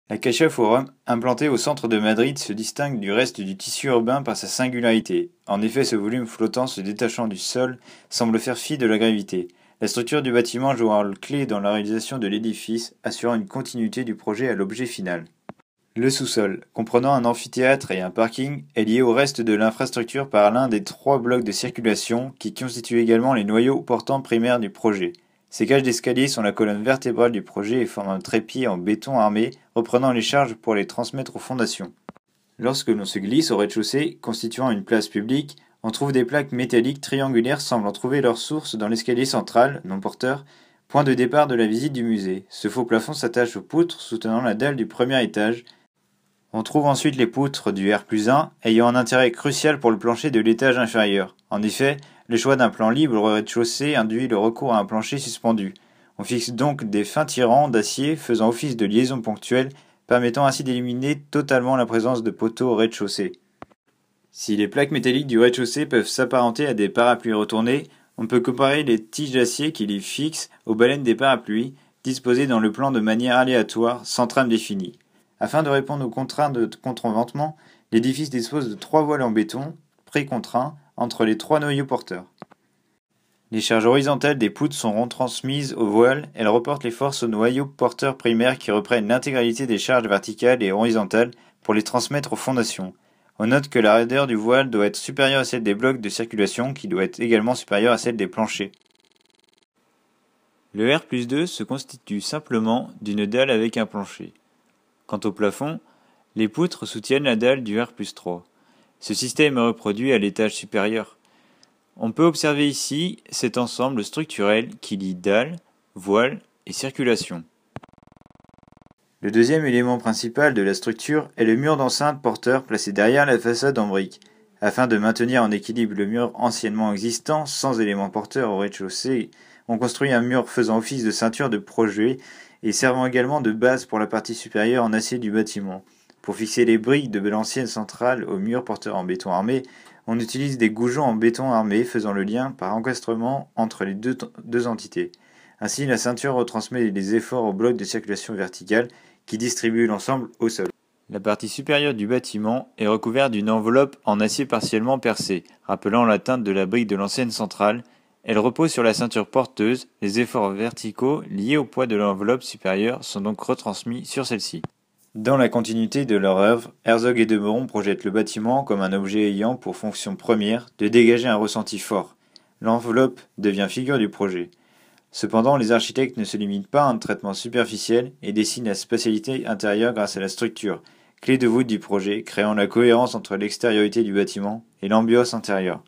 La Caixa Forum, implantée au centre de Madrid, se distingue du reste du tissu urbain par sa singularité. En effet, ce volume flottant se détachant du sol semble faire fi de la gravité. La structure du bâtiment joue un rôle clé dans la réalisation de l'édifice, assurant une continuité du projet à l'objet final. Le sous-sol, comprenant un amphithéâtre et un parking, est lié au reste de l'infrastructure par l'un des trois blocs de circulation qui constituent également les noyaux portants primaires du projet. Ces cages d'escalier sont la colonne vertébrale du projet et forment un trépied en béton armé reprenant les charges pour les transmettre aux fondations. Lorsque l'on se glisse au rez-de-chaussée, constituant une place publique, on trouve des plaques métalliques triangulaires semblant trouver leur source dans l'escalier central, non porteur, point de départ de la visite du musée. Ce faux plafond s'attache aux poutres soutenant la dalle du premier étage. On trouve ensuite les poutres du R+1 ayant un intérêt crucial pour le plancher de l'étage inférieur. En effet, le choix d'un plan libre au rez-de-chaussée induit le recours à un plancher suspendu. On fixe donc des fins tirants d'acier faisant office de liaison ponctuelle, permettant ainsi d'éliminer totalement la présence de poteaux au rez-de-chaussée. Si les plaques métalliques du rez-de-chaussée peuvent s'apparenter à des parapluies retournés, on peut comparer les tiges d'acier qui les fixent aux baleines des parapluies, disposées dans le plan de manière aléatoire, sans trame définie. Afin de répondre aux contraintes de contreventement, l'édifice dispose de trois voiles en béton, pré-contraints, entre les trois noyaux porteurs. Les charges horizontales des poutres sont retransmises aux voiles, elles reportent les forces aux noyaux porteurs primaires qui reprennent l'intégralité des charges verticales et horizontales pour les transmettre aux fondations. On note que la raideur du voile doit être supérieure à celle des blocs de circulation qui doit être également supérieure à celle des planchers. Le R+2 se constitue simplement d'une dalle avec un plancher. Quant au plafond, les poutres soutiennent la dalle du R+3. Ce système est reproduit à l'étage supérieur. On peut observer ici cet ensemble structurel qui lie dalle, voile et circulation. Le deuxième élément principal de la structure est le mur d'enceinte porteur placé derrière la façade en briques. Afin de maintenir en équilibre le mur anciennement existant, sans élément porteur au rez-de-chaussée, on construit un mur faisant office de ceinture de projet et servant également de base pour la partie supérieure en acier du bâtiment. Pour fixer les briques de l'ancienne centrale au mur porteur en béton armé, on utilise des goujons en béton armé faisant le lien par encastrement entre les deux entités. Ainsi, la ceinture retransmet les efforts au bloc de circulation verticale qui distribue l'ensemble au sol. La partie supérieure du bâtiment est recouverte d'une enveloppe en acier partiellement percé, rappelant la teinte de la brique de l'ancienne centrale. Elle repose sur la ceinture porteuse, les efforts verticaux liés au poids de l'enveloppe supérieure sont donc retransmis sur celle-ci. Dans la continuité de leur œuvre, Herzog et de Meuron projettent le bâtiment comme un objet ayant pour fonction première de dégager un ressenti fort. L'enveloppe devient figure du projet. Cependant, les architectes ne se limitent pas à un traitement superficiel et dessinent la spatialité intérieure grâce à la structure, clé de voûte du projet, créant la cohérence entre l'extériorité du bâtiment et l'ambiance intérieure.